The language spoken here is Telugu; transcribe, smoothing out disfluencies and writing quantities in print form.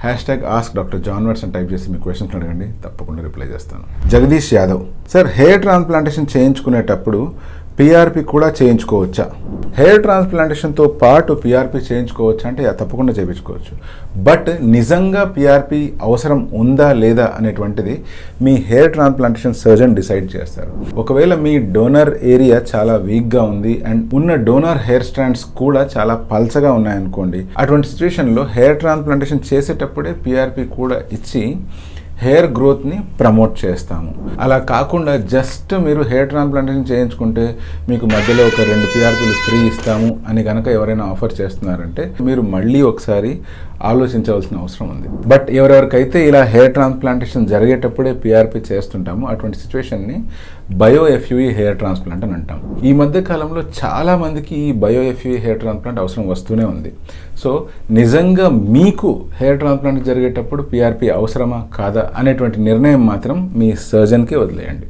ఆస్క్ డాక్టర్ జాన్ వాట్స్ అని టైప్ చేసి మీ క్వశ్చన్స్ అడగండి, తప్పకుండా రిప్లై చేస్తాను. Jagadish Yadav, sir hair transplantation చేయించుకునేటప్పుడు పిఆర్పి కూడా చేయించుకోవచ్చా? హెయిర్ ట్రాన్స్ప్లాంటేషన్తో పాటు పిఆర్పి చేయించుకోవచ్చా అంటే తప్పకుండా చేయించుకోవచ్చు. బట్ నిజంగా పిఆర్పి అవసరం ఉందా లేదా అనేటువంటిది మీ హెయిర్ ట్రాన్స్ప్లాంటేషన్ సర్జన్ డిసైడ్ చేస్తారు. ఒకవేళ మీ డోనర్ ఏరియా చాలా వీక్గా ఉంది అండ్ ఉన్న డోనర్ హెయిర్ స్ట్రాండ్స్ కూడా చాలా పల్చగా ఉన్నాయనుకోండి, అటువంటి సిచ్యువేషన్లో హెయిర్ ట్రాన్స్ప్లాంటేషన్ చేసేటప్పుడే పిఆర్పి కూడా ఇచ్చి హెయిర్ గ్రోత్ని ప్రమోట్ చేస్తాము. అలా కాకుండా జస్ట్ మీరు హెయిర్ ట్రాన్స్ప్లాంటేషన్ చేయించుకుంటే మీకు మధ్యలో ఒక 2 పిఆర్పీలు ఫ్రీ ఇస్తాము అని కనుక ఎవరైనా ఆఫర్ చేస్తున్నారంటే మీరు మళ్ళీ ఒకసారి ఆలోచించవలసిన అవసరం ఉంది. బట్ ఎవరెవరికైతే ఇలా హెయిర్ ట్రాన్స్ప్లాంటేషన్ జరిగేటప్పుడే పిఆర్పి చేస్తుంటామో అటువంటి సిచ్యువేషన్ని బయోఎఫ్యుఈ హెయిర్ ట్రాన్స్ప్లాంట్ అని అంటాం. ఈ మధ్య కాలంలో చాలా మందికి ఈ బయోఎఫ్యుఈ హెయిర్ ట్రాన్స్ప్లాంట్ అవసరం వస్తూనే ఉంది. సో నిజంగా మీకు హెయిర్ ట్రాన్స్ప్లాంట్ జరిగేటప్పుడు పిఆర్పి అవసరమా కాదా అనేటువంటి నిర్ణయం మాత్రం మీ సర్జన్కి వదిలేయండి.